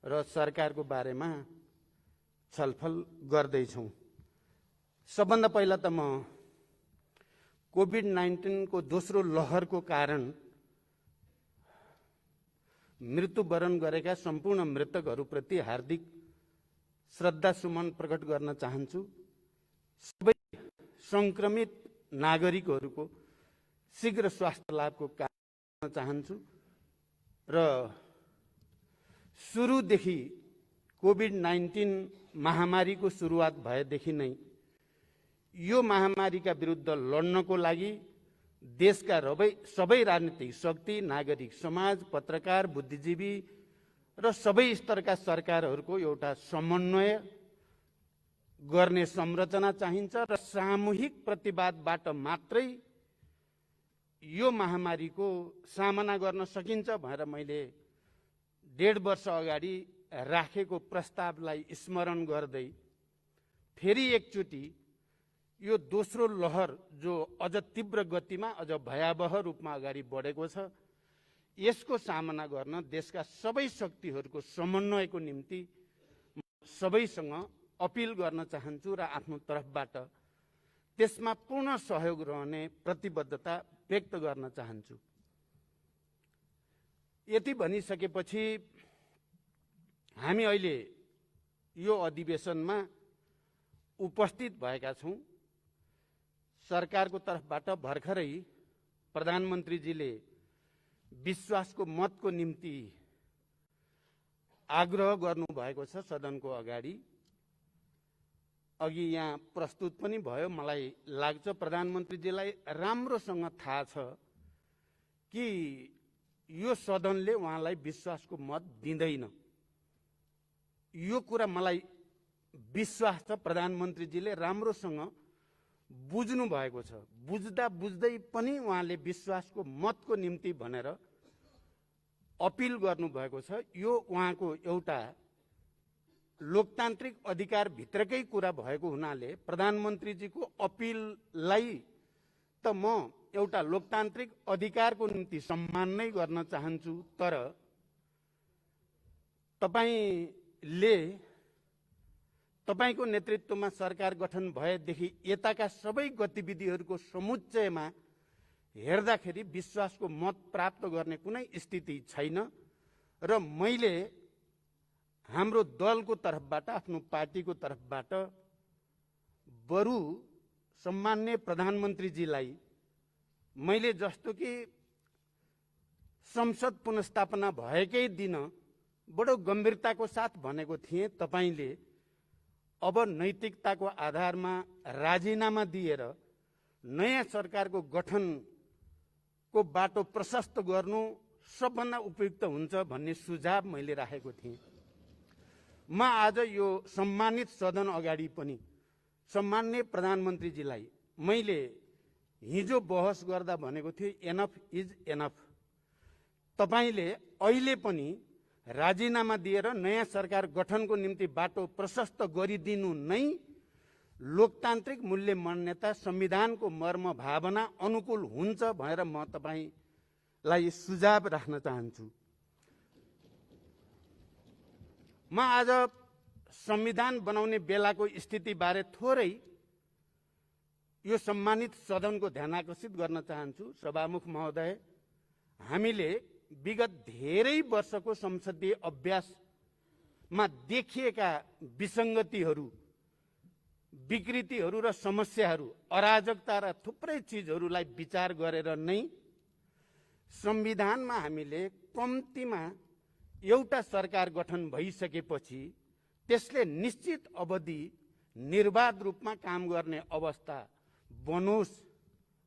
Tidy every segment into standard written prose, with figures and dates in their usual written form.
र सरकारको बारेमा छलफल गर्दैछौँ। सबभन्दा पहिला त म कोभिड-19 को दोस्रो लहरको कारण मृत्युवरण गरेका सम्पूर्ण मृतकहरूप्रति हार्दिक श्रद्धासुमन प्रकट गर्न चाहन्छु। सबै संक्रमित नागरिकहरूको शीघ्र स्वास्थ्य लाभको कामना गर्न चाहन्छु र सुरुदेखि कोभिड-19 महामारीको सुरुवात भएदेखि नै यो महामारीका विरुद्ध लड्नको लागि देशका सबै राजनीतिक शक्ति, नागरिक समाज, पत्रकार, बुद्धिजीवी र सबै स्तरका सरकारहरूको एउटा समन्वय गर्ने संरचना चाहिन्छ र सामूहिक प्रतिवादबाट मात्रै यो महामारीको सामना गर्न सकिन्छ भनेर मैले 1.5 वर्ष अगाडि राखेको प्रस्तावलाई स्मरण गर्दै फेरि एकचोटि यो दोस्रो लहर जो अझ तीव्र गतिमा, अझ भयावह रूपमा अगाडि बढेको छ, यसको सामना गर्न देशका सबै शक्तिहरूको समन्वयको निम्ति सबैसँग अपिल गर्न चाहन्छु र आफ्नो तर्फबाट त्यसमा पूर्ण सहयोग रहने प्रतिबद्धता व्यक्त गर्न चाहन्छु। यति भनिसकेपछि हामी अहिले यो अधिवेशनमा उपस्थित भएका छौँ। सरकारको तर्फबाट भर्खरै प्रधानमन्त्रीजीले विश्वासको मतको निम्ति आग्रह गर्नुभएको छ सदनको अगाडि। अघि यहाँ प्रस्तुत पनि भयो। मलाई लाग्छ प्रधानमन्त्रीजीलाई राम्रोसँग थाहा छ कि यो सदनले उहाँलाई विश्वासको मत दिँदैन। यो कुरा मलाई विश्वास छ प्रधानमन्त्रीजीले राम्रोसँग बुझ्नु भएको छ। बुझ्दा बुझ्दै पनि उहाँले विश्वासको मतको निम्ति भनेर अपिल गर्नुभएको छ। यो उहाँको एउटा लोकतान्त्रिक अधिकार भित्रकै कुरा भएको हुनाले प्रधानमन्त्रीजीको अपिललाई त म एउटा लोकतान्त्रिक अधिकारको निम्ति सम्मान नै गर्न चाहन्छु। तर तपाईको नेतृत्वमा सरकार गठन भएदेखि यताका सबै गतिविधिहरूको समुच्चयमा हेर्दाखेरि विश्वासको मत प्राप्त गर्ने कुनै स्थिति छैन र मैले हाम्रो दलको तर्फबाट, आफ्नो पार्टीको तर्फबाट बरु सम्माननीय प्रधानमन्त्रीजीलाई मैले जस्तो कि संसद पुनर्स्थापना भएकै दिन बडो गम्भीरताको साथ भनेको थिएँ, तपाईले अब नैतिकताको आधारमा राजीनामा दिएर नयाँ सरकारको गठनको बाटो प्रशस्त गर्नु सबभन्दा उपयुक्त हुन्छ भन्ने सुझाव मैले राखेको थिएँ। म आज यो सम्मानित सदन अगाडि पनि सम्माननीय प्रधानमन्त्रीजीलाई मैले हिजो बहस गर्दा भनेको थिएँ, एनफ इज एनफ। तपाईले अहिले पनि राजीनामा दिएर नयाँ सरकार गठनको निम्ति बाटो प्रशस्त गरिदिनु नै लोकतान्त्रिक मूल्य मान्यता, संविधानको मर्म भावना अनुकूल हुन्छ भनेर म तपाईलाई सुझाव राख्न चाहन्छु। म आज संविधान बनाउने बेलाको स्थितिबारे थोरै यो सम्मानित सदनको ध्यान आकर्षित गर्न चाहन्छु। सभामुख महोदय, हामीले विगत धेरै वर्षको संसदीय अभ्यासमा देखिएका विसङ्गतिहरू, विकृतिहरू र समस्याहरू, अराजकता र थुप्रै चिजहरूलाई विचार गरेर नै संविधानमा हामीले कम्तीमा एउटा सरकार गठन भइसकेपछि त्यसले निश्चित अवधि निर्वाध रूपमा काम गर्ने अवस्था बनोस्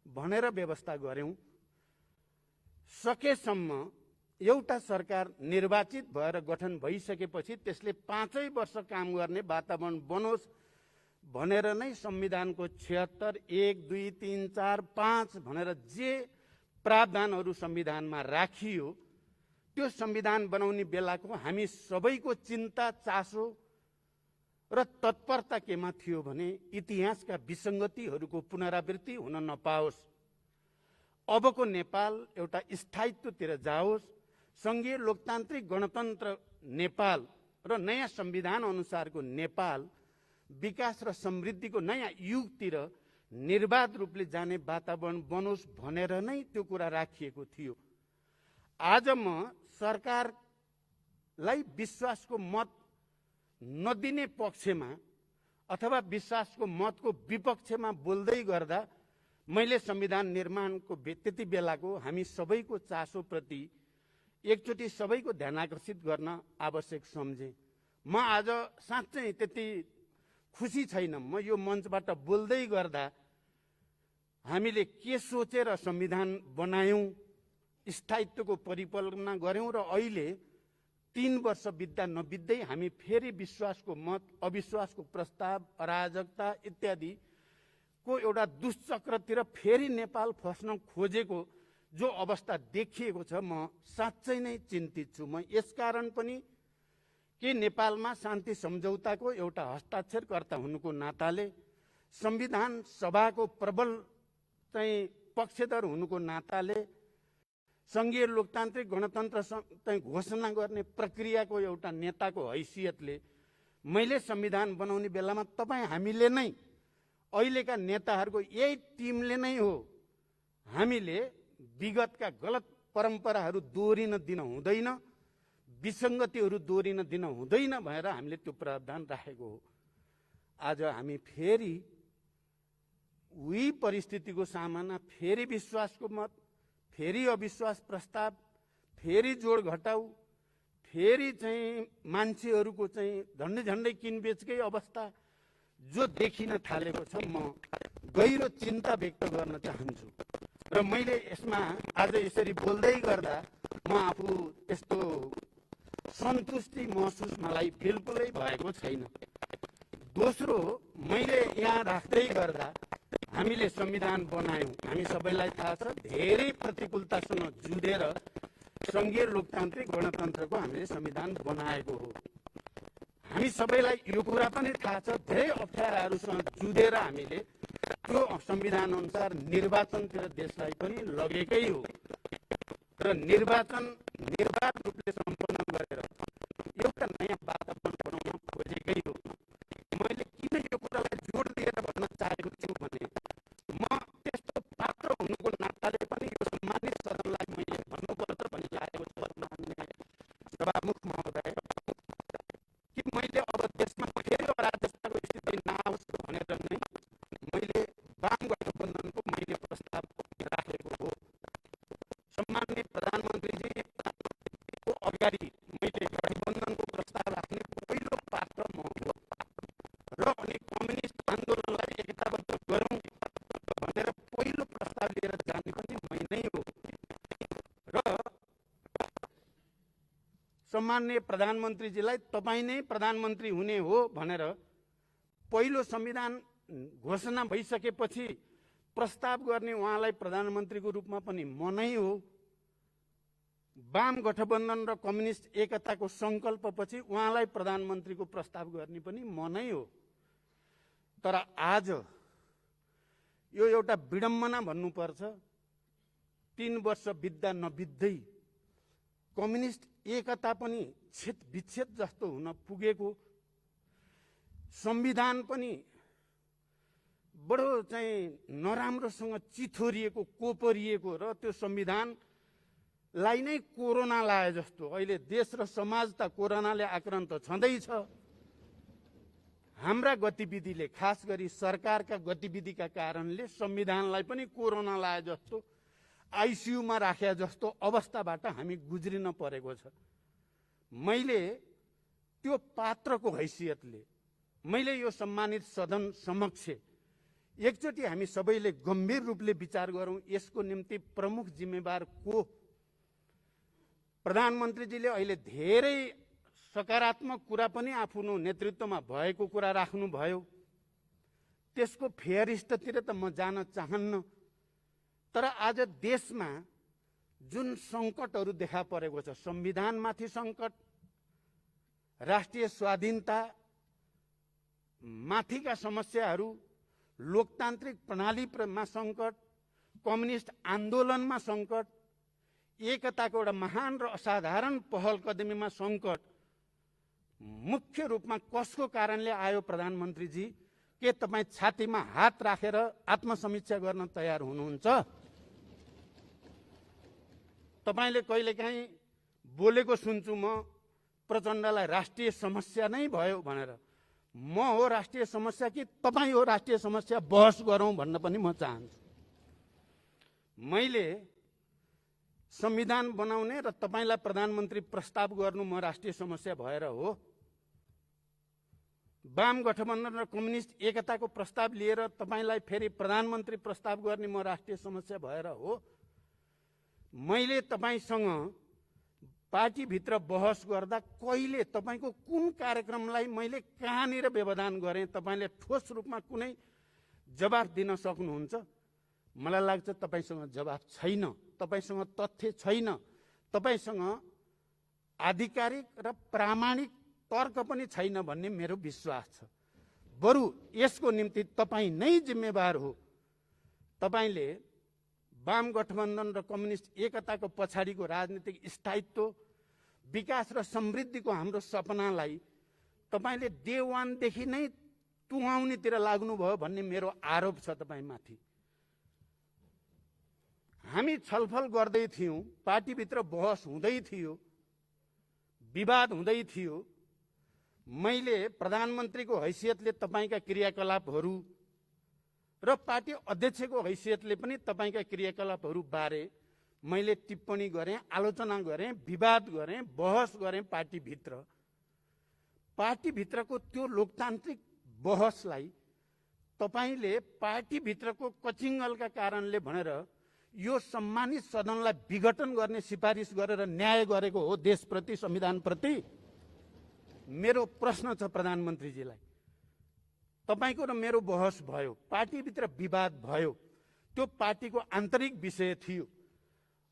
भनेर व्यवस्था गर्यौं। सकेसम्म एउटा सरकार निर्वाचित भएर गठन भइसकेपछि त्यसले 5 वर्ष काम गर्ने वातावरण बनोस् भनेर नै संविधानको 76, 1, 2, 3, 4, 5 भनेर जे प्रावधानहरू संविधानमा राखियो त्यो संविधान बनाउने बेलाको हामी सबैको चिन्ता, चासो र तत्परता केमा थियो भने इतिहासका विसङ्गतिहरूको पुनरावृत्ति हुन नपाओस्, अबको नेपाल एउटा स्थायित्वतिर जाओस्, संघीय लोकतान्त्रिक गणतन्त्र नेपाल र नयाँ संविधान अनुसारको नेपाल विकास र समृद्धिको नयाँ युगतिर निर्वाध रूपले जाने वातावरण बनोस् भनेर नै त्यो कुरा राखिएको थियो। आज म सरकारलाई विश्वासको मत नदिने पक्षमा अथवा विश्वासको मतको विपक्षमा बोल्दै गर्दा मैले संविधान निर्माणको त्यति बेलाको हामी सबैको चासोप्रति एकचोटि सबैको ध्यान आकर्षित गर्न आवश्यक सम्झेँ। म आज साँच्चै त्यति खुसी छैन। म यो मञ्चबाट बोल्दै गर्दा हामीले के सोचेर संविधान बनायौँ, स्थायित्वको परिकल्पना गऱ्यौँ र अहिले 3 वर्ष बित्दा नबित्दै हामी फेरि विश्वासको मत, अविश्वासको प्रस्ताव, अराजकता इत्यादि को एउटा दुश्चक्रतिर फेरि नेपाल फस्न खोजेको जो अवस्था देखिएको छ, म साँच्चै नै चिन्तित छु। म यसकारण पनि के नेपालमा शान्ति सम्झौताको एउटा हस्ताक्षरकर्ता हुनुको नाताले, संविधान सभाको प्रबल चाहिँ पक्षधर हुनुको नाताले, संघीय लोकतान्त्रिक गणतन्त्र चाहिँ घोषणा गर्ने प्रक्रियाको एउटा नेताको हैसियतले मैले संविधान बनाउने बेलामा हामीले नै अहिलेका नेताहरूको यही टिमले नै हो हामीले विगतका गलत परम्पराहरू दोहोरिन दिन हुँदैन, विसङ्गतिहरू दोहोरिन दिन हुँदैन भनेर हामीले त्यो प्रावधान राखेको हो। आज हामी फेरि उही परिस्थितिको सामना, फेरि विश्वासको मत, फेरि अविश्वास प्रस्ताव, फेरि जोड घटाउ, फेरि चाहिँ मान्छेहरूको चाहिँ झन्डै झन्डै किनबेचकै अवस्था जो देखिन थालेको छ, म गहिरो चिन्ता व्यक्त गर्न चाहन्छु। र मैले यसमा आज यसरी बोल्दै गर्दा म आफू त्यस्तो सन्तुष्टि महसुस मलाई बिल्कुलै भएको छैन। दोस्रो, मैले यहाँ राख्दै गर्दा हामीले संविधान बनायौँ, हामी सबैलाई थाहा छ धेरै प्रतिकूलतासँग जुधेर संघीय लोकतान्त्रिक गणतन्त्रको हामीले संविधान बनाएको हो। हामी सबैलाई यो कुरा पनि थाहा छ धेरै अप्ठ्याराहरूसँग जुधेर हामीले त्यो संविधान अनुसार निर्वाचनतिर देशलाई पनि लगेकै हो र निर्वाचन निर्वाध रूपले सम्पन्न गरेर एउटा नयाँ वातावरण बनाउन खोजेकै हो। मैले किन यो कुरालाई जोड दिएर भन्न चाहेको छु भने म त्यस्तो पात्र हुनुको नाताले पनि यो सम्मानित सदनलाई मैले भन्नुपर्छ भन्ने लागेको छ माननीय सभामुख महोदय कि मैले अब देशमा फेरि अराजकताको स्थिति नआओस् भनेर नै मैले वाम गठबन्धनको मैले प्रस्ताव राखेको हो। सम्माननीय प्रधानमन्त्रीजीको अगाडि मैले गठबन्धनको प्रस्ताव राख्ने पहिलो पात्र म हो र अनि कम्युनिस्ट आन्दोलनलाई एकताबद्ध गरौँ भनेर पहिलो प्रस्ताव लिएर जाने पनि मै नै हो र सम्माननीय प्रधानमन्त्रीजीलाई तपाईँ नै प्रधानमन्त्री हुने हो भनेर पहिलो संविधान घोषणा भइसकेपछि प्रस्ताव गर्ने उहाँलाई प्रधानमन्त्रीको रूपमा पनि म नै हो। वाम गठबन्धन र कम्युनिस्ट एकताको सङ्कल्पपछि उहाँलाई प्रधानमन्त्रीको प्रस्ताव गर्ने पनि म नै हो। तर आज यो एउटा विडम्बना भन्नुपर्छ, 3 वर्ष बित्दा नबित्दै कम्युनिस्ट एकता पनि छेद विच्छेद जस्तो हुन पुगेको, संविधान पनि बडो चाहिँ नराम्रोसँग चिथोरिएको, कोपरिएको र त्यो संविधानलाई नै कोरोना लाए जस्तो अहिले देश र समाज त कोरोनाले आक्रान्त छँदैछ। हाम्रा गतिविधिले, खास गरी सरकारका गतिविधिका कारणले संविधानलाई पनि कोरोना लाए जस्तो, आइसियुमा राखे जस्तो अवस्थाबाट हामी गुज्रिन परेको छ। मैले त्यो पात्रको हैसियतले मैले यो सम्मानित सदन समक्ष एकचोटि हामी सबैले गम्भीर रूपले विचार गरौँ, यसको निम्ति प्रमुख जिम्मेवार को? प्रधानमन्त्रीजीले अहिले धेरै सकारात्मक कुरा पनि आफ्नो नेतृत्वमा भएको कुरा राख्नुभयो, त्यसको फेयरिस्टतिर त म जान चाहन्न। तर आज देशमा जुन सङ्कटहरू देखा परेको छ, संविधानमाथि सङ्कट, राष्ट्रिय स्वाधीनता माथिका समस्याहरू, लोकतान्त्रिक प्रणालीमा सङ्कट, कम्युनिस्ट आन्दोलनमा सङ्कट, एकताको एउटा महान र असाधारण पहल कदमीमा सङ्कट, मुख्य रूपमा कसको कारणले आयो प्रधानमन्त्रीजी? के तपाईँ छातीमा हात राखेर आत्मसमीक्षा गर्न तयार हुनुहुन्छ? तपाईले कहिलेकाहीँ बोलेको सुन्छु म प्रचण्डलाई राष्ट्रिय समस्या नै भयो भनेर। म हो राष्ट्रिय समस्या कि तपाईँ हो राष्ट्रिय समस्या? बहस गरौँ भन्न पनि म चाहन्छु। मैले संविधान बनाउने र तपाईलाई प्रधानमन्त्री प्रस्ताव गर्नु म राष्ट्रिय समस्या भएर हो? वाम गठबन्धन र कम्युनिस्ट एकताको प्रस्ताव लिएर तपाईलाई फेरि प्रधानमन्त्री प्रस्ताव गर्ने म राष्ट्रिय समस्या भएर हो? मैले तपाईसँग पार्टीभित्र बहस गर्दा कहिले तपाईको कुन कार्यक्रमलाई मैले कहाँनिर व्यवधान गरेँ तपाईले ठोस रूपमा कुनै जवाफ दिन सक्नुहुन्छ? मलाई लाग्छ तपाईसँग जवाफ छैन, तपाईसँग तथ्य छैन, तपाईसँग आधिकारिक र प्रामाणिक तर्क पनि छैन भन्ने मेरो विश्वास छ। बरु यसको निम्ति तपाईँ नै जिम्मेवार हो। तपाईले वाम गठबन्धन र कम्युनिस्ट एकताको पछाडिको राजनीतिक स्थायित्व, विकास र समृद्धिको हाम्रो सपनालाई तपाईले डे वानदेखि नै टुङ्गाउनेतिर लाग्नुभयो भन्ने मेरो आरोप छ तपाईमाथि। हामी छलफल गर्दै थियौँ, पार्टीभित्र बहस हुँदै थियो, विवाद हुँदै थियो। मैले प्रधानमन्त्रीको हैसियतले तपाईका क्रियाकलापहरू र पार्टी अध्यक्षको हैसियतले पनि तपाईका क्रियाकलापहरू बारे मैले टिप्पणी गरेँ, आलोचना गरेँ, विवाद गरेँ, बहस गरेँ पार्टीभित्र। पार्टीभित्रको त्यो लोकतान्त्रिक बहसलाई तपाईले पार्टीभित्रको कचिङ्गलका कारणले भनेर यो सम्मानित सदनलाई विघटन गर्ने सिफारिस गरेर न्याय गरेको हो देशप्रति, संविधानप्रति। मेरो प्रश्न छ प्रधानमन्त्रीजीलाई, तपाईको र मेरो बहस भयो, पार्टीभित्र विवाद भयो, त्यो पार्टीको आन्तरिक विषय थियो।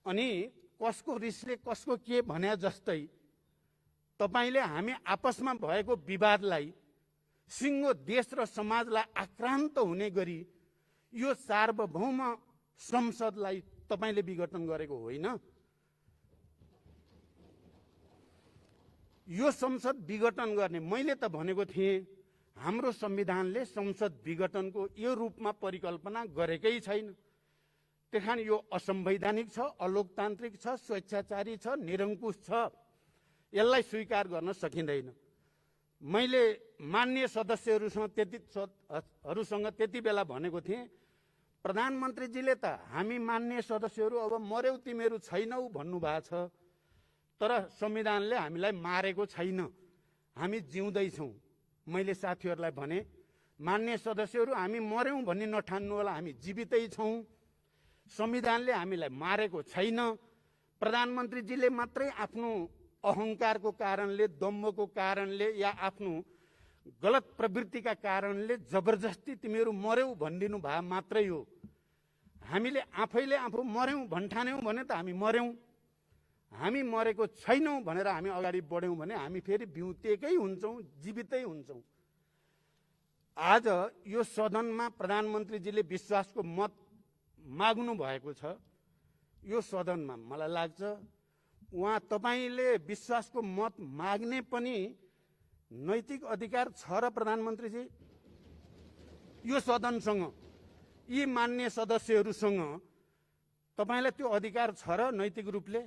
अनि कसको रिसले कसको के भन्या जस्तै तपाईले हामी आपसमा भएको विवादलाई सिङ्गो देश र समाजलाई आक्रान्त हुने गरी यो सार्वभौम संसदलाई तपाईले विघटन गरेको होइन। यो संसद विघटन गर्ने मैले त भनेको थिएँ, हाम्रो संविधानले संसद विघटनको यो रूपमा परिकल्पना गरेकै छैन। त्यहाँ यो असंवैधानिक छ, अलोकतान्त्रिक छ, स्वेच्छाचारी छ, निरङ्कुश छ। यसलाई स्वीकार गर्न सकिँदैन। मैले माननीय सदस्यहरूसँग त्यति बेला भनेको थिएँ, प्रधानमन्त्रीजीले त हामी माननीय सदस्यहरू अब मर्यौ तिमीहरू छैनौ भन्नुभएको छ, तर संविधानले हामीलाई मारेको छैन, हामी जिउँदैछौँ। मैले साथीहरूलाई भने, माननीय सदस्यहरू हामी मर्यौँ भन्ने नठान्नु होला, हामी जीवितै छौँ। संविधानले हामीलाई मारेको छैन। प्रधानमन्त्रीजीले मात्रै आफ्नो अहङ्कारको कारणले, दम्भको कारणले या आफ्नो गलत प्रवृत्तिका कारणले जबरजस्ती तिमीहरू मर्यौ भनिदिनु भए मात्रै हो। हामीले आफैले आफू मर्यौँ भन्ठान्यौँ भने त हामी मर्यौँ। हामी मरेको छैनौँ भनेर हामी अगाडि बढ्यौँ भने हामी फेरि बिउतेकै हुन्छौँ, जीवितै हुन्छौँ। आज यो सदनमा प्रधानमन्त्रीजीले विश्वासको मत माग्नु भएको छ। यो सदनमा मलाई लाग्छ उहाँ तपाईले विश्वासको मत माग्ने पनि नैतिक अधिकार छ र प्रधानमन्त्रीजी? यो सदनसँग, यी मान्य सदस्यहरूसँग तपाईलाई त्यो अधिकार छ र नैतिक रूपले?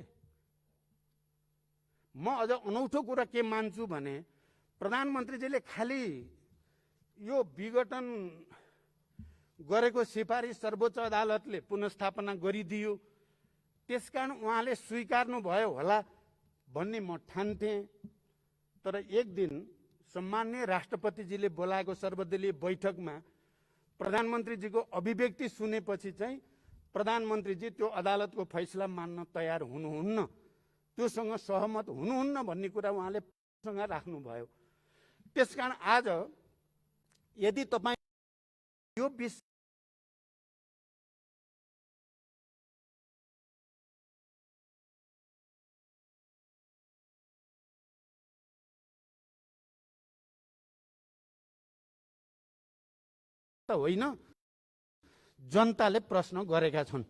म अझ अनौठो कुरा के मान्छु भने प्रधानमन्त्रीजीले खालि यो विघटन गरेको सिफारिस सर्वोच्च अदालतले पुनर्स्थापना गरिदियो, त्यसकारण उहाँले स्वीकार्नु भयो होला भन्ने म ठान्थेँ। तर एक दिन सम्माननीय राष्ट्रपतिजीले बोलाएको सर्वदलीय बैठकमा प्रधानमन्त्रीजीको अभिव्यक्ति सुनेपछि चाहिँ प्रधानमन्त्रीजी त्यो अदालतको फैसला मान्न तयार हुनुहुन्न, त्योसँग सहमत हुनुहुन्न भन्ने कुरा उहाँले सँग राख्नुभयो। त्यसकारण आज यदि तपाईँ यो विषय त होइन, जनताले प्रश्न गरेका छन्,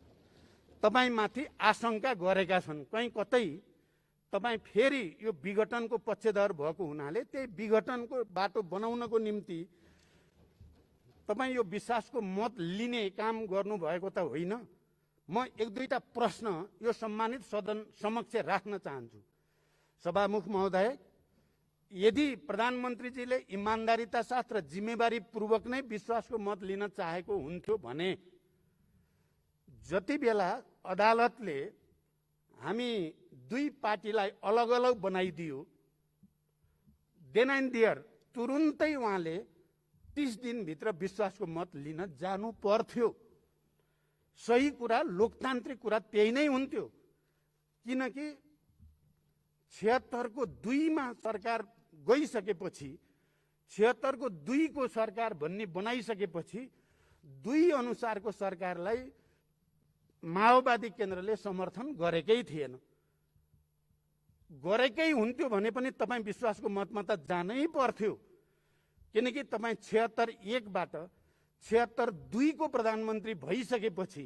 तपाईमाथि आशंका गरेका छन्, कहीँ कतै तपाईँ फेरि यो विघटनको पक्षधर भएको हुनाले त्यही विघटनको बाटो बनाउनको निम्ति तपाईँ यो विश्वासको मत लिने काम गर्नुभएको त होइन। म एक दुईटा प्रश्न यो सम्मानित सदन समक्ष राख्न चाहन्छु। सभामुख महोदय, यदि प्रधानमन्त्रीजीले इमान्दारिता साथ र जिम्मेवारी पूर्वक नै विश्वासको मत लिन चाहेको हुन्थ्यो भने जति बेला अदालतले हामी दुई पार्टीलाई अलग अलग बनाइदियो, देन एन्ड देयर तुरुन्तै उहाँले 30 दिनभित्र विश्वासको मत लिन जानु पर्थ्यो। सही कुरा, लोकतान्त्रिक कुरा त्यही नै हुन्थ्यो। किनकि 76 को 2 मा सरकार गइसकेपछि, 76 को 2 को सरकार भन्ने बनाइसकेपछि 2 अनुसारको सरकारलाई माओवादी केन्द्रले समर्थन गरेकै थिएन। गरेकै हुन्थ्यो भने पनि तपाईँ विश्वासको मतमा त जानै पर्थ्यो। किनकि तपाईँ 76-1 बाट 76-2 को प्रधानमन्त्री भइसकेपछि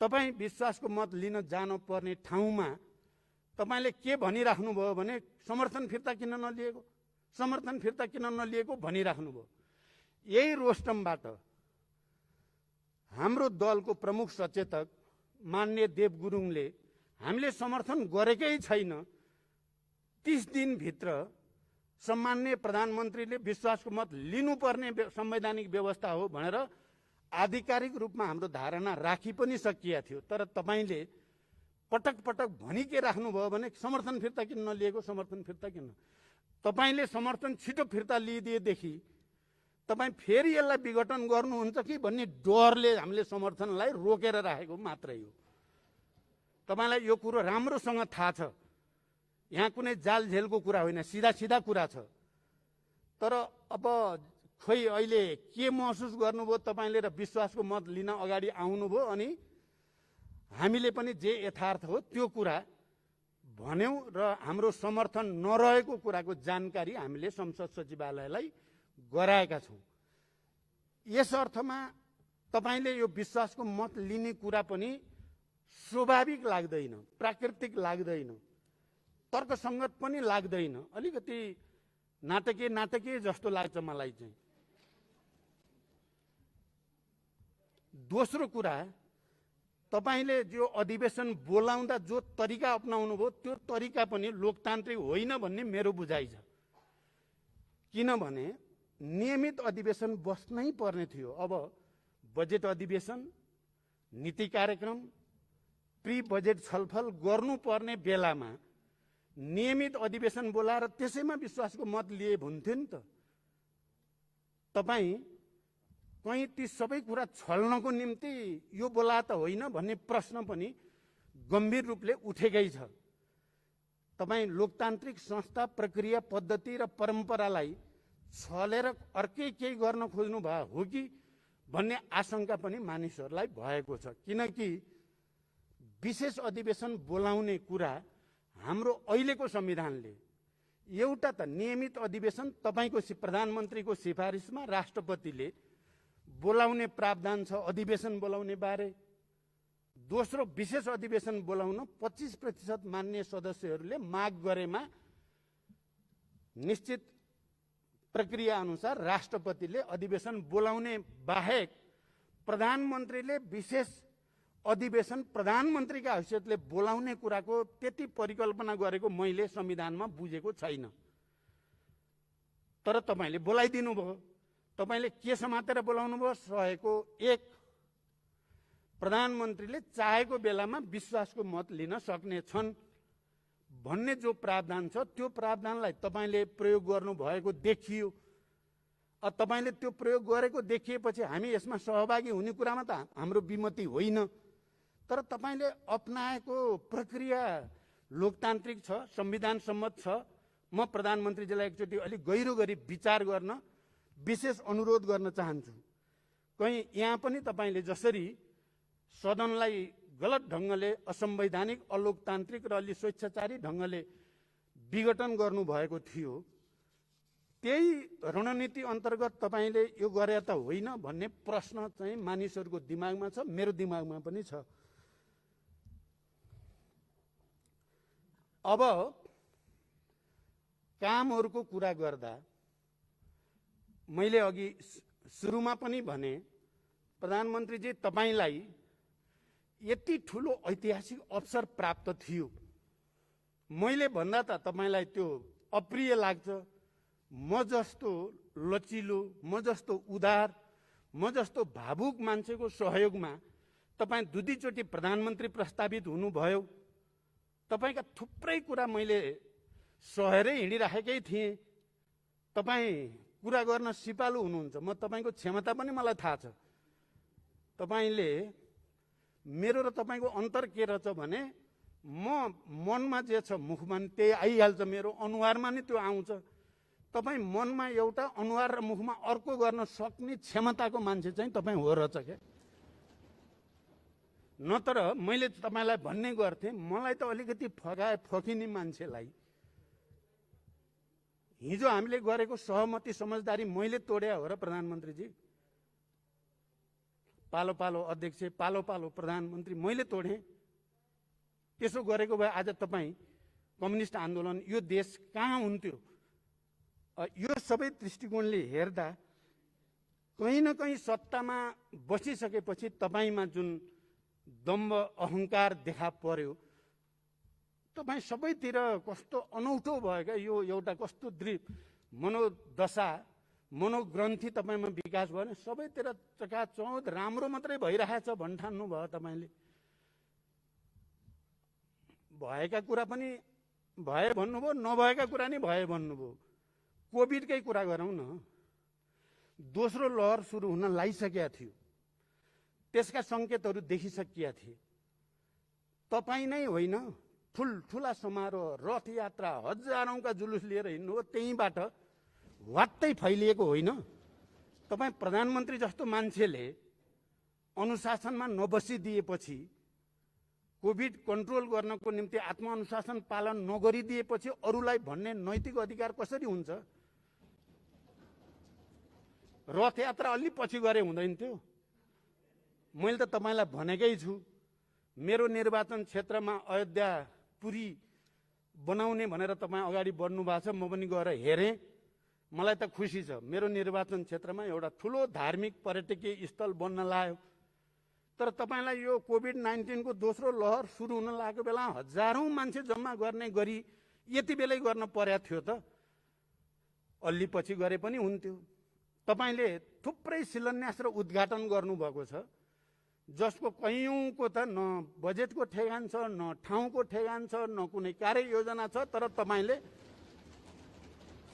तपाईँ विश्वासको मत लिन जानु पर्ने ठाउँमा तपाईले के भनिराख्नुभयो भने समर्थन फिर्ता किन नलिएको, समर्थन फिर्ता किन नलिएको भनिराख्नुभयो। यही रोस्टमबाट हाम्रो दलको प्रमुख सचेतक माननीय देव गुरुङले हामीले समर्थन गरेकै छैन, 30 दिनभित्र सम्माननीय प्रधानमन्त्रीले विश्वासको मत लिनुपर्ने संवैधानिक व्यवस्था हो भनेर आधिकारिक रूपमा हाम्रो धारणा राखी पनि सकिया थियो। तर तपाईले पटक पटक भनि के राख्नुभयो भने समर्थन फिर्ता किन नलिएको, समर्थन फिर्ता किन। तपाईले समर्थन छिटो फिर्ता लिइदिएदेखि तपाईँ फेरि यसलाई विघटन गर्नुहुन्छ कि भन्ने डरले हामीले समर्थनलाई रोकेर राखेको मात्रै हो। तपाईलाई यो कुरो राम्रोसँग थाहा छ, यहाँ कुनै जाल झेलको कुरा होइन, सिधा सिधा कुरा छ। तर अब खोइ अहिले के महसुस गर्नुभयो तपाईले र विश्वासको मत लिन अगाडि आउनुभयो अनि हामीले पनि जे यथार्थ हो त्यो कुरा भन्यौं र हाम्रो समर्थन नरहेको कुराको जानकारी हामीले संसद सचिवालयलाई गराएका छौं। यस अर्थमा तपाईले यो विश्वासको मत लिने कुरा पनि स्वाभाविक लाग्दैन, प्राकृतिक लाग्दैन, तर्कसंगत पनि लाग्दैन, अलिकति नाटकीय जस्तो लाग्छ मलाई चाहिँ। दोस्रो कुरा, तपाईले जो अधिवेशन बोलाउँदा जो तरिका अपनाउनु भयो त्यो तरिका पनि लोकतान्त्रिक होइन भन्ने मेरो बुझाइ छ। किनभने नियमित अधिवेशन बस्नै पर्ने थियो। अब बजेट अधिवेशन, नीति कार्यक्रम, प्री बजेट छलफल गर्नुपर्ने बेलामा नियमित अधिवेशन बोलाएर त्यसैमा विश्वासको मत लिए हुन्थ्यो नि त। तपाईँ कहीँ ती सबै कुरा छल्नको निम्ति यो बोला त होइन भन्ने प्रश्न पनि गम्भीर रूपले उठेकै छ। तपाईँ लोकतान्त्रिक संस्था, प्रक्रिया, पद्धति र परम्परालाई छलेर अर्कै केही गर्न खोज्नु भयो हो कि भन्ने आशंका पनि मानिसहरूलाई भएको छ। किनकि विशेष अधिवेशन बोलाउने कुरा हाम्रो अहिलेको संविधानले एउटा त नियमित अधिवेशन तपाईको प्रधानमन्त्रीको सिफारिसमा राष्ट्रपतिले बोलाउने प्रावधान छ अधिवेशन बोलाउने बारे। दोस्रो, विशेष अधिवेशन बोलाउन 25% मान्य सदस्यहरूले माग गरेमा निश्चित प्रक्रिया अनुसार राष्ट्रपतिले अधिवेशन बोलाउने बाहेक प्रधानमन्त्रीले विशेष अधिवेशन प्रधानमन्त्रीका हैसियतले बोलाउने कुराको त्यति परिकल्पना गरेको मैले संविधानमा बुझेको छैन। तर तपाईले बोलाइदिनु भयो। तपाईले के समातेर बोलाउनु भयो? 101 प्रधानमन्त्रीले चाहेको बेलामा विश्वासको मत लिन सक्ने छन् भन्ने जो प्रावधान छ त्यो प्रावधानलाई तपाईले प्रयोग गर्नु भएको देखियो। तपाईले त्यो प्रयोग गरेको देखिएपछि हामी यसमा सहभागी हुने कुरामा त हाम्रो विमति होइन। तर तपाईले अपनाएको प्रक्रिया लोकतान्त्रिक छ, संविधान सम्मत छ। म प्रधानमन्त्रीजीलाई एकचोटि अलिक गहिरो गरी विचार गर्न विशेष अनुरोध गर्न चाहन्छु। कहीं यहाँ पनि तपाईले जसरी सदनलाई गलत ढंगले, असंवैधानिक, अलोकतान्त्रिक र अलि स्वेच्छाचारी ढंगले विघटन गर्नु भएको थियो, त्यही रणनीति अन्तर्गत तपाईले यो गरे त होइन भन्ने प्रश्न चाहिँ मानिसहरूको दिमागमा छ, मेरो दिमागमा पनि छ। अब कामहरूको कुरा गर्दा मैले अघि सुरुमा पनि भने प्रधानमन्त्रीजी तपाईलाई यति ठुलो ऐतिहासिक अवसर प्राप्त थियो, मैले भन्दा त तपाईलाई त्यो अप्रिय लाग्छ। म जस्तो लचिलो, म जस्तो उदार, म जस्तो भावुक मान्छेको सहयोगमा तपाईँ दुईचोटि प्रधानमन्त्री प्रस्तावित हुनुभयो। तपाईका थुप्रै कुरा मैले सहेरै हिँडिराखेकै थिएँ। तपाईँ कुरा गर्न सिपालु हुनुहुन्छ, म तपाईको क्षमता पनि मलाई थाहा छ। तपाईले मेरो र तपाईको अन्तर के रहेछ भने म मनमा जे छ मुखमा त्यही आइहाल्छ, मेरो अनुहारमा नि त्यो आउँछ। तपाईँ मनमा एउटा अनुहार र मुखमा अर्को गर्न सक्ने क्षमताको मान्छे चाहिँ तपाईँ हो रहेछ के। नत्र मैले तपाईलाई भन्ने गर्थेँ, मलाई त अलिकति फकिने मान्छेलाई हिजो हामीले गरेको सहमति समझदारी मैले तोड्या हो र प्रधानमन्त्रीजी। पालो पालो अध्यक्ष, पालो पालो प्रधानमन्त्री मैले तोडेँ। त्यसो गरेको भए आज तपाईँ कम्युनिस्ट आन्दोलन यो देश कहाँ हुन्थ्यो। यो सबै दृष्टिकोणले हेर्दा कहीँ न कहीँ सत्तामा बसिसकेपछि तपाईमा जुन दम्भ अहङ्कार देखा पर्यो, तपाईँ सबैतिर कस्तो अनौठो भयो क्या। यो एउटा कस्तो मनोदशा, मनोग्रन्थि तपाईँमा विकास भयो भने सबैतिर चकाचौध राम्रो मात्रै भइरहेछ भन्ठान्नु भयो तपाईँले। भएका कुरा पनि भए भन्नुभयो, नभएका कुरा नि भए भन्नुभयो। कोभिडकै कुरा गरौँ न, दोस्रो लहर सुरु हुन लागिसकेका थियो, त्यसका सङ्केतहरू देखिसकिया थिए। तपाईँ नै होइन, ठुल्ठुला समारोह, रथ यात्रा, हजारौंका जुलुस लिएर हिँड्नु हो, त्यहीँबाट वात्तै फैलिएको होइन। तपाईँ प्रधानमन्त्री जस्तो मान्छेले अनुशासनमा नबसिदिएपछि, कोभिड कन्ट्रोल गर्नको निम्ति आत्मअनुशासन पालन नगरिदिएपछि अरूलाई भन्ने नैतिक अधिकार कसरी हुन्छ। रथ यात्रा अलि पछि गरे हुँदैन थियो। मैले त तपाईलाई भनेकै छु, मेरो निर्वाचन क्षेत्रमा अयोध्यापुरी बनाउने भनेर तपाईँ अगाडि बढ्नु भएको छ। म पनि गएर हेरेँ, मलाई त खुसी छ। मेरो निर्वाचन क्षेत्रमा एउटा ठुलो धार्मिक पर्यटकीय स्थल बन्न लाग्यो। तर तपाईलाई यो कोभिड-19 को दोस्रो लहर सुरु हुन लागेको बेला हजारौं मान्छे जम्मा गर्ने गरी यति बेलै गर्न पर्या थियो त। अलि पछि गरे पनि हुन्थ्यो। तपाईले थुप्रै शिलान्यास र उद्घाटन गर्नुभएको छ, जसको कयौंको त न बजेटको ठेगान छ, न ठाउँको ठेगान छ, न कुनै कार्ययोजना छ। तर तपाईले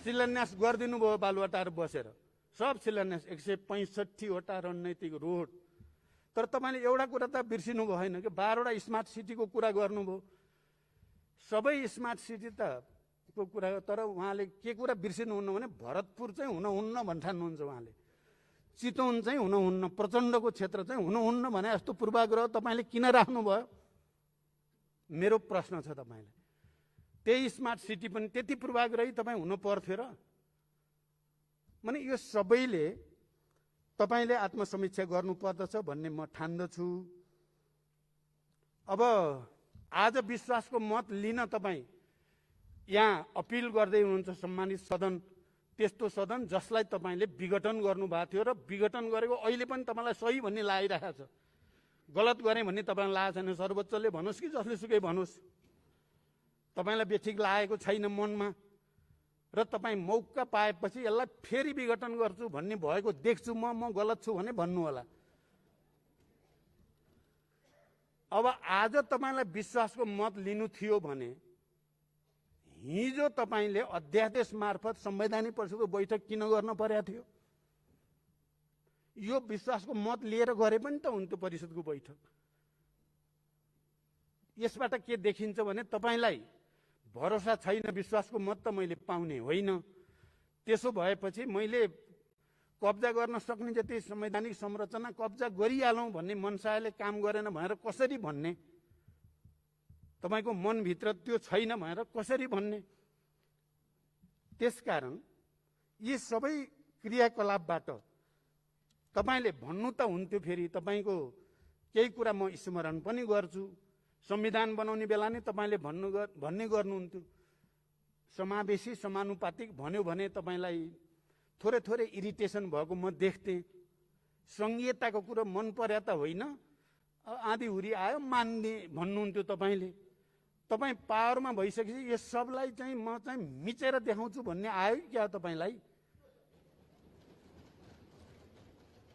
शिलान्यास गरिदिनु भयो बालुवाटार बसेर। सब शिलान्यास 165 वटा रणनैतिक रोड। तर तपाईले एउटा कुरा त बिर्सिनु भएन कि 12 वटा स्मार्ट सिटीको कुरा गर्नुभयो। सबै स्मार्ट सिटी त को कुरा, तर उहाँले के कुरा बिर्सिनुहुन्न भने भरतपुर चाहिँ हुनुहुन्न भन्ठान्नुहुन्छ उहाँले। चितवन चाहिँ हुनुहुन्न, प्रचण्डको क्षेत्र चाहिँ हुनुहुन्न भने जस्तो पूर्वाग्रह तपाईले किन राख्नुभयो? मेरो प्रश्न छ तपाईलाई। त्यही स्मार्ट सिटी पनि त्यति पूर्वाग्रही तपाईँ हुनु पर्थ्यो र? माने यो सबैले तपाईले आत्मसमीक्षा गर्नुपर्दछ भन्ने म ठान्दछु। अब आज विश्वासको मत लिन तपाईँ यहाँ अपिल गर्दै हुनुहुन्छ सम्मानित सदन, त्यस्तो सदन जसलाई तपाईले विघटन गर्नुभएको थियो र विघटन गरेको अहिले पनि तपाईलाई सही भन्ने लागिरहेको छ। गलत गरे भन्ने तपाईलाई लागेको छैन। सर्वोच्चले भनोस् कि जसले सुकै भनोस्, तपाईलाई बेठिक लागेको छैन मनमा र तपाईँ मौका पाएपछि यसलाई फेरि विघटन गर्छु भन्ने भएको देख्छु म गलत छु भने भन्नु होला। अब आज तपाईलाई विश्वासको मत लिनु थियो भने हिजो तपाईले अध्यादेश मार्फत संवैधानिक परिषदको बैठक किन गर्न पर्या थियो? यो विश्वासको मत लिएर गरे पनि त हुन्थ्यो परिषदको बैठक। यसबाट के देखिन्छ भने तपाईलाई भरोसा छैन, विश्वासको मत त मैले पाउने होइन। त्यसो भएपछि मैले कब्जा गर्न सक्ने जति संवैधानिक संरचना कब्जा गरिहालौं भन्ने मनसायले काम गरेन भनेर कसरी भन्ने? तपाईको मनभित्र त्यो छैन भनेर कसरी भन्ने? त्यसकारण यी सबै क्रियाकलापबाट तपाईले भन्नु त हुन्थ्यो। फेरि तपाईको केही कुरा म स्मरण पनि गर्छु। संविधान बनाउने बेला नै तपाईँले भन्ने गर्नुहुन्थ्यो समावेशी समानुपातिक भन्यो भने तपाईँलाई थोरै थोरै इरिटेसन भएको म देख्थेँ। संघीयताको कुरो मन पर्या त होइन, आँधी हुरी आयो मान्ने भन्नुहुन्थ्यो तपाईँले। तपाईँ पावरमा भइसकेपछि यस सबलाई चाहिँ म चाहिँ मिचेर देखाउँछु भन्ने आयो क्या तपाईँलाई?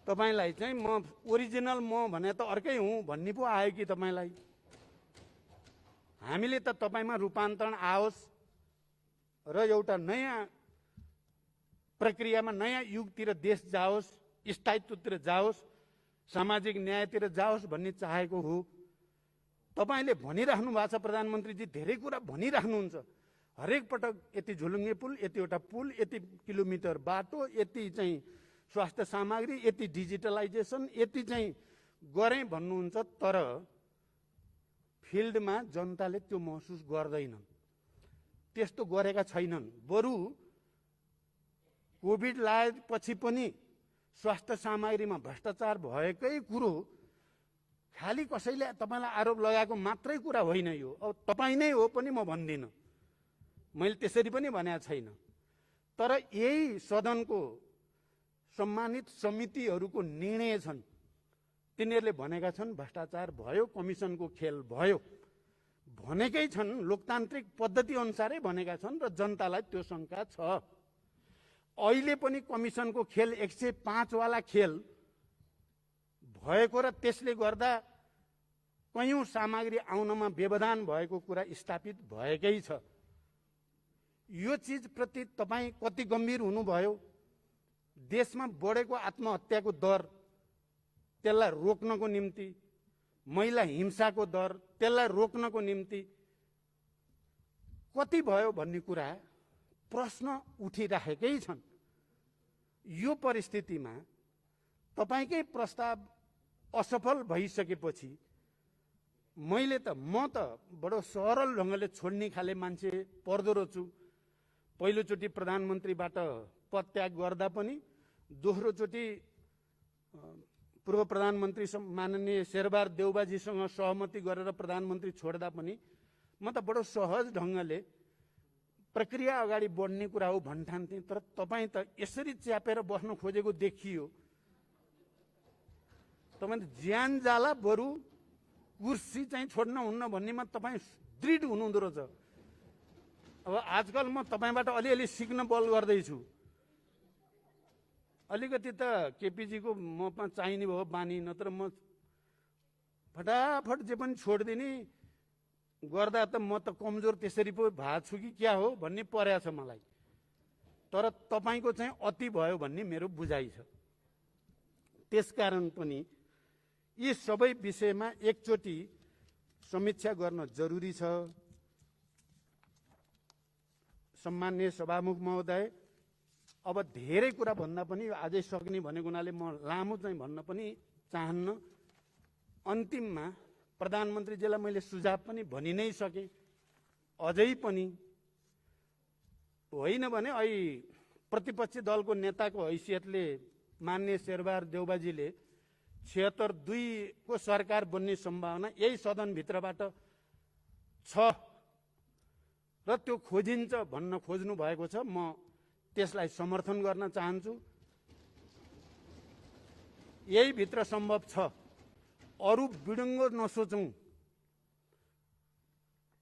तपाईँलाई चाहिँ म ओरिजिनल म भने त अर्कै हुँ भन्ने पो आयो कि तपाईँलाई? हामीले त तपाईँमा रूपान्तरण आओस् र एउटा नयाँ प्रक्रियामा नयाँ युगतिर देश जाओस्, स्थायित्वतिर जाओस्, सामाजिक न्यायतिर जाओस् भन्ने चाहेको हो। तपाईँले भनिराख्नु भएको छ, प्रधानमन्त्रीजी धेरै कुरा भनिराख्नुहुन्छ। हरेक पटक यति झुलुङ्गे पुल, यतिवटा पुल, यति किलोमिटर बाटो, यति चाहिँ स्वास्थ्य सामग्री, यति डिजिटलाइजेसन, यति चाहिँ गरेँ भन्नुहुन्छ। तर फिल्डमा जनताले त्यो महसुस गर्दैनन्, त्यस्तो गरेका छैनन्। बरु कोभिड लागेपछि पनि स्वास्थ्य सामग्रीमा भ्रष्टाचार भएकै कुरो खालि कसैले तपाईँलाई आरोप लगाएको मात्रै कुरा होइन यो। अब तपाईँ नै हो पनि म भन्दिनँ, मैले त्यसरी पनि भनेको छैन। तर यही सदनको सम्मानित समितिहरूको निर्णय छन्, तिनीहरूले भनेका छन् भ्रष्टाचार भयो, कमिसनको खेल भयो भनेकै छन्, लोकतान्त्रिक पद्धति अनुसारै भनेका छन् र जनतालाई त्यो शङ्का छ। अहिले पनि कमिसनको खेल 105 वाला खेल भएको र त्यसले गर्दा कयौं सामग्री आउनमा व्यवधान भएको कुरा स्थापित भएकै छ। यो चीजप्रति तपाईँ कति गम्भीर हुनुभयो? देशमा बढेको आत्महत्याको दर, त्यसलाई रोक्नको निम्ति, महिला हिंसाको दर, त्यसलाई रोक्नको निम्ति कति भयो भन्ने कुरा प्रश्न उठिराखेकै छन्। यो परिस्थितिमा तपाईकै प्रस्ताव असफल भइसकेपछि म त बडो सरल ढङ्गले छोड्ने खाले मान्छे पर्दो रहेछु। पहिलोचोटि प्रधानमन्त्रीबाट पदत्याग गर्दा पनि, दोस्रोचोटि पूर्व प्रधानमन्त्री माननीय शेरबहादुर देउबाजीसँग सहमति गरेर प्रधानमन्त्री छोड्दा पनि म त बडो सहज ढङ्गले प्रक्रिया अगाडि बढ्ने कुरा हो भन्ठान्थे। तर तपाईँ त यसरी च्यापेर बस्न खोजेको देखियो। तपाईँ ज्यान जाला बरु कुर्सी चाहिँ छोड्न हुन्न भन्नेमा तपाईँ दृढ हुनुहुँदो रहेछ। अब आजकल म तपाईँबाट अलिअलि सिक्न बल गर्दैछु। अलिकति त केपीजीको ममा चाहिने भयो बानी, नत्र म फटाफट जे पनि छोडिदिने गर्दा त म त कमजोर त्यसरी पो भएको छु कि क्या हो भन्ने पर्या छ मलाई। तर तपाईँको चाहिँ अति भयो भन्ने मेरो बुझाइ छ। त्यसकारण पनि यी सबै विषयमा एकचोटि समीक्षा गर्न जरुरी छ। सम्माननीय सभामुख महोदय, अब धेरै कुरा भन्दा पनि आजै सक्ने भनेको हुनाले म लामो चाहिँ भन्न पनि चाहन्न। अन्तिममा प्रधानमन्त्रीजीलाई मैले सुझाव पनि भनि नै सकेँ। अझै पनि होइन भने अहिले प्रतिपक्षी दलको नेताको हैसियतले माननीय शेरबहादुर देउबाजीले 76-2 को सरकार बन्ने सम्भावना यही सदनभित्रबाट छ र त्यो खोजिन्छ भन्न खोज्नु भएको छ। म त्यसलाई समर्थन गर्न चाहन्छु। यही भित्र सम्भव छ। अरू बिडुङ्गो नसोचौं।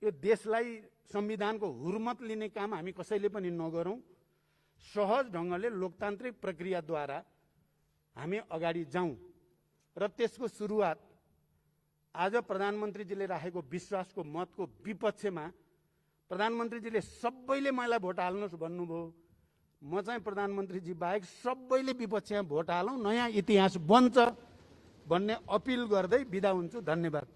यो देशलाई संविधानको हुर्मत लिने काम हामी कसैले पनि नगरौं। सहज ढङ्गले लोकतान्त्रिक प्रक्रियाद्वारा हामी अगाडि जाउँ र त्यसको सुरुवात आज प्रधानमन्त्रीजीले राखेको विश्वासको मतको विपक्षमा प्रधानमन्त्रीजीले सबैले मलाई भोट हाल्नुहोस् भन्नुभयो। म चाहिँ प्रधानमन्त्रीजी बाहेक सबैले विपक्षमा भोट हालौँ, नयाँ इतिहास बन्छ भन्ने अपिल गर्दै बिदा हुन्छु। धन्यवाद।